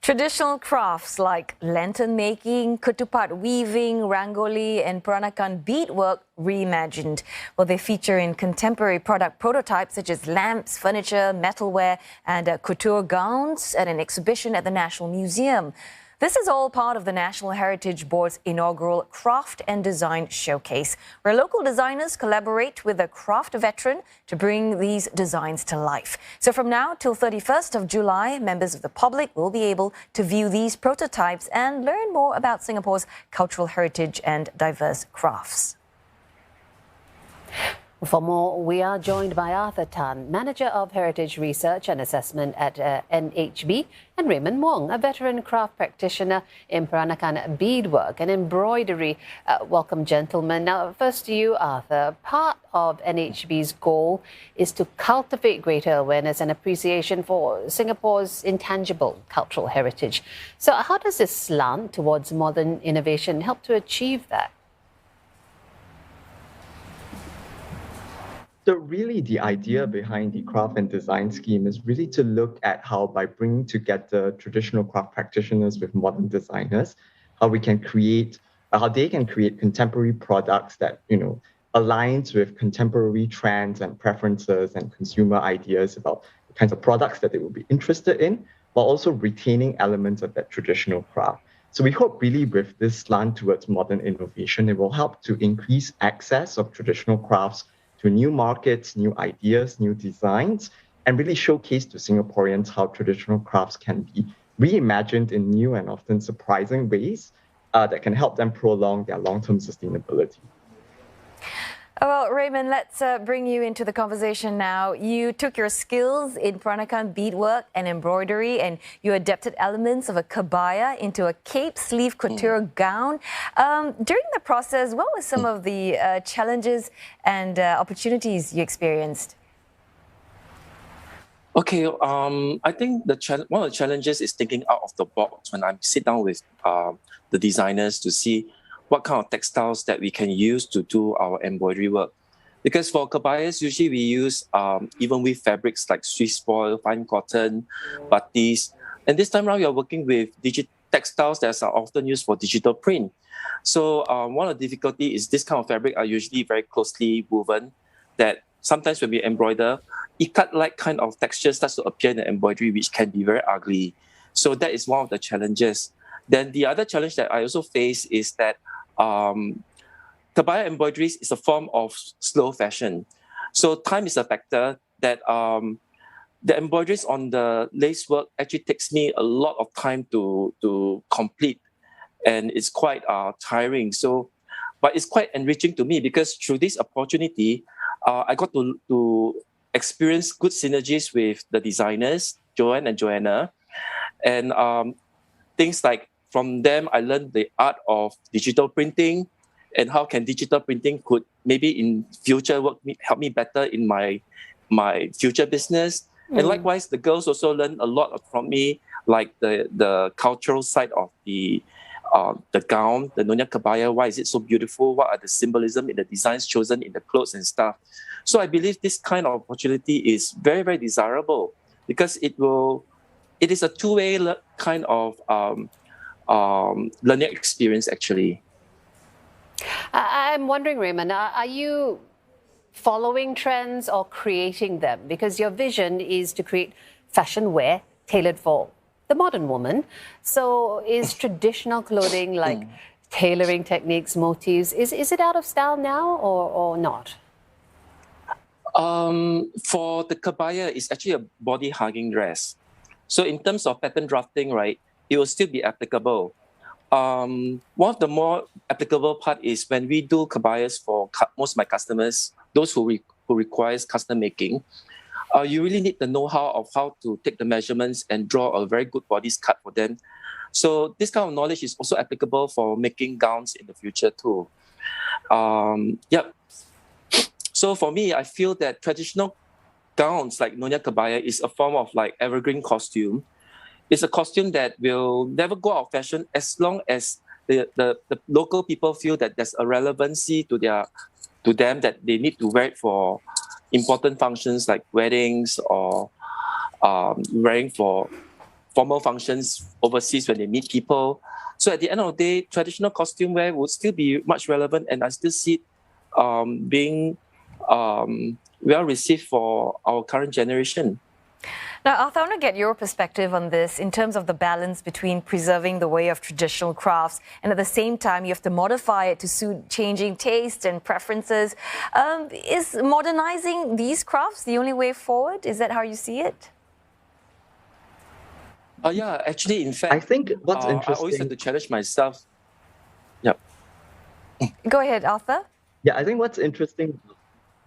Traditional crafts like lantern making, ketupat weaving, rangoli, and Peranakan beadwork reimagined. Well, they feature in contemporary product prototypes such as lamps, furniture, metalware, and couture gowns at an exhibition at the National Museum. This is all part of the National Heritage Board's inaugural Craft and Design Showcase, where local designers collaborate with a craft veteran to bring these designs to life. So from now till 31st of July, members of the public will be able to view these prototypes and learn more about Singapore's cultural heritage and diverse crafts. For more, we are joined by Arthur Tan, Manager of Heritage Research and Assessment at NHB, and Raymond Wong, a veteran craft practitioner in Peranakan beadwork and embroidery. Welcome, gentlemen. Now, first to you, Arthur. Part of NHB's goal is to cultivate greater awareness and appreciation for Singapore's intangible cultural heritage. So how does this slant towards modern innovation help to achieve that? So really the idea behind the craft and design scheme is really to look at how by bringing together traditional craft practitioners with modern designers, how they can create contemporary products that, aligns with contemporary trends and preferences and consumer ideas about the kinds of products that they will be interested in, while also retaining elements of that traditional craft. So we hope really with this slant towards modern innovation, it will help to increase access of traditional crafts to new markets, new ideas, new designs, and really showcase to Singaporeans how traditional crafts can be reimagined in new and often surprising ways that can help them prolong their long-term sustainability. Well, Raymond, let's bring you into the conversation now. You took your skills in Peranakan beadwork and embroidery, and you adapted elements of a kebaya into a cape sleeve couture gown. During the process, what were some of the challenges and opportunities you experienced? Okay, I think one of the challenges is thinking out of the box when I sit down with the designers to see what kind of textiles that we can use to do our embroidery work. Because for kebayas, usually we use even with fabrics like Swiss foil, fine cotton, batis. And this time around, we are working with textiles that are often used for digital print. So one of the difficulty is this kind of fabric are usually very closely woven, that sometimes when we embroider, ikat-like kind of texture starts to appear in the embroidery, which can be very ugly. So that is one of the challenges. Then the other challenge that I also face is that kebaya embroideries is a form of slow fashion. So time is a factor that the embroideries on the lace work actually takes me a lot of time to complete, and it's quite tiring. So, but it's quite enriching to me because through this opportunity, I got to experience good synergies with the designers, Joanne and Joanna, and things like from them, I learned the art of digital printing and how can digital printing could maybe in future help me better in my future business. And likewise, the girls also learned a lot from me, like the cultural side of the gown, the Nyonya Kebaya. Why is it so beautiful? What are the symbolism in the designs chosen in the clothes and stuff? So I believe this kind of opportunity is very, very desirable because it is a two-way kind of learning experience, actually. I'm wondering, Raymond, are you following trends or creating them? Because your vision is to create fashion wear tailored for the modern woman. So is traditional clothing like tailoring techniques, motifs, is it out of style now or not? For the kebaya, it's actually a body-hugging dress. So in terms of pattern drafting, right, it will still be applicable. One of the more applicable part is when we do kebayas for most of my customers, those who requires custom making, you really need the know-how of how to take the measurements and draw a very good bodice cut for them. So this kind of knowledge is also applicable for making gowns in the future too. So for me, I feel that traditional gowns like Nyonya Kebaya is a form of like evergreen costume. It's a costume that will never go out of fashion as long as the local people feel that there's a relevancy to them that they need to wear it for important functions like weddings or wearing for formal functions overseas when they meet people. So at the end of the day, traditional costume wear would still be much relevant, and I still see it being well received for our current generation. Now, Arthur, I want to get your perspective on this in terms of the balance between preserving the way of traditional crafts and at the same time you have to modify it to suit changing tastes and preferences. Is modernizing these crafts the only way forward? Is that how you see it? Yeah, actually, in fact, I think what's I always have interesting. to challenge myself. Yeah. Go ahead, Arthur. Yeah, I think what's interesting.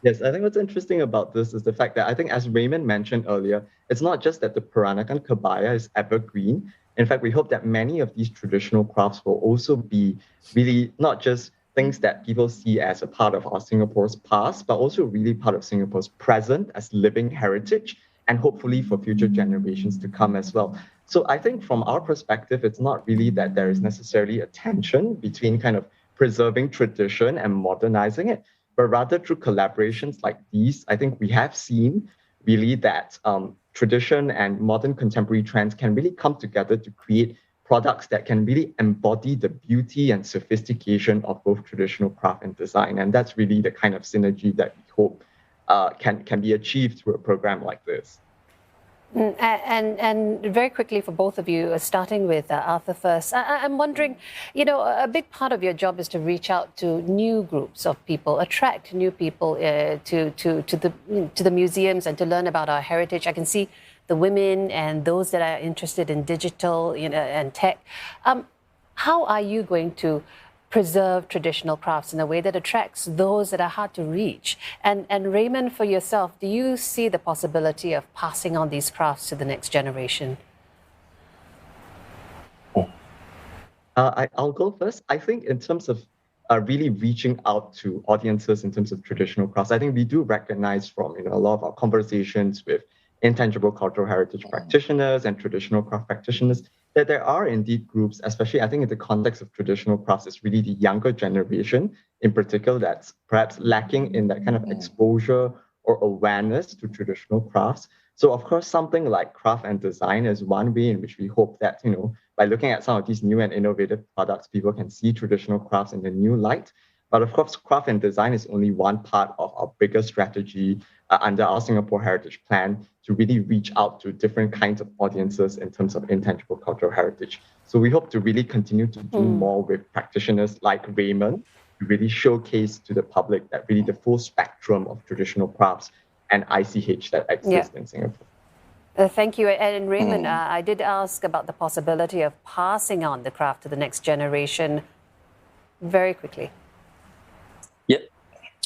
Yes, I think what's interesting about this is the fact that I think, as Raymond mentioned earlier, it's not just that the Peranakan kebaya is evergreen. In fact, we hope that many of these traditional crafts will also be really not just things that people see as a part of our Singapore's past, but also really part of Singapore's present as living heritage, and hopefully for future generations to come as well. So I think from our perspective, it's not really that there is necessarily a tension between kind of preserving tradition and modernizing it, but rather through collaborations like these, I think we have seen really that tradition and modern contemporary trends can really come together to create products that can really embody the beauty and sophistication of both traditional craft and design. And that's really the kind of synergy that we hope can be achieved through a program like this. And very quickly for both of you, starting with Arthur first, I'm wondering, a big part of your job is to reach out to new groups of people, attract new people to the museums and to learn about our heritage. I can see the women and those that are interested in digital, and tech. How are you going to preserve traditional crafts in a way that attracts those that are hard to reach? And Raymond, for yourself, do you see the possibility of passing on these crafts to the next generation? I'll go first. I think in terms of really reaching out to audiences in terms of traditional crafts, I think we do recognize from a lot of our conversations with intangible cultural heritage practitioners and traditional craft practitioners that there are indeed groups, especially I think in the context of traditional crafts, it's really the younger generation in particular that's perhaps lacking in that kind of exposure or awareness to traditional crafts. So of course, something like craft and design is one way in which we hope that, by looking at some of these new and innovative products, people can see traditional crafts in a new light. But of course, craft and design is only one part of our bigger strategy under our Singapore Heritage Plan to really reach out to different kinds of audiences in terms of intangible cultural heritage. So we hope to really continue to do more with practitioners like Raymond to really showcase to the public that really the full spectrum of traditional crafts and ICH that exist in Singapore. Thank you. And Raymond, I did ask about the possibility of passing on the craft to the next generation very quickly.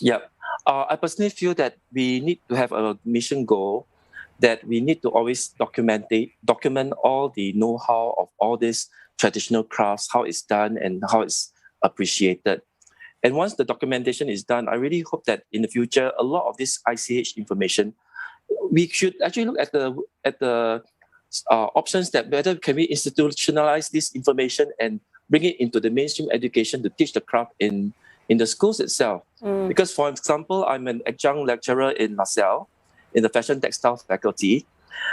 Yeah. I personally feel that we need to have a mission goal that we need to always document all the know-how of all these traditional crafts, how it's done and how it's appreciated. And once the documentation is done, I really hope that in the future, a lot of this ICH information, we should actually look at the options that whether can we institutionalize this information and bring it into the mainstream education to teach the craft in the schools itself. Because, for example, I'm an adjunct lecturer in LaSalle, in the fashion textile faculty.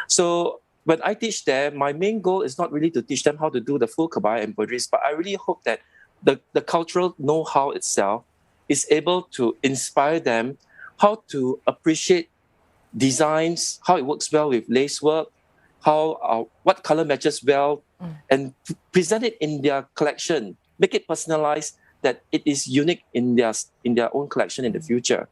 So when I teach there, my main goal is not really to teach them how to do the full kebaya embroideries, but I really hope that the cultural know-how itself is able to inspire them how to appreciate designs, how it works well with lace work, how what color matches well, and present it in their collection, make it personalized, that it is unique in their own collection in the future.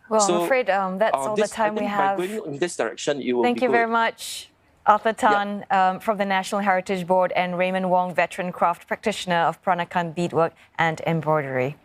Well, so, I'm afraid that's all the time we have. By going in this direction, it will Thank you good. very much, Arthur Tan from the National Heritage Board and Raymond Wong, veteran craft practitioner of Peranakan beadwork and embroidery.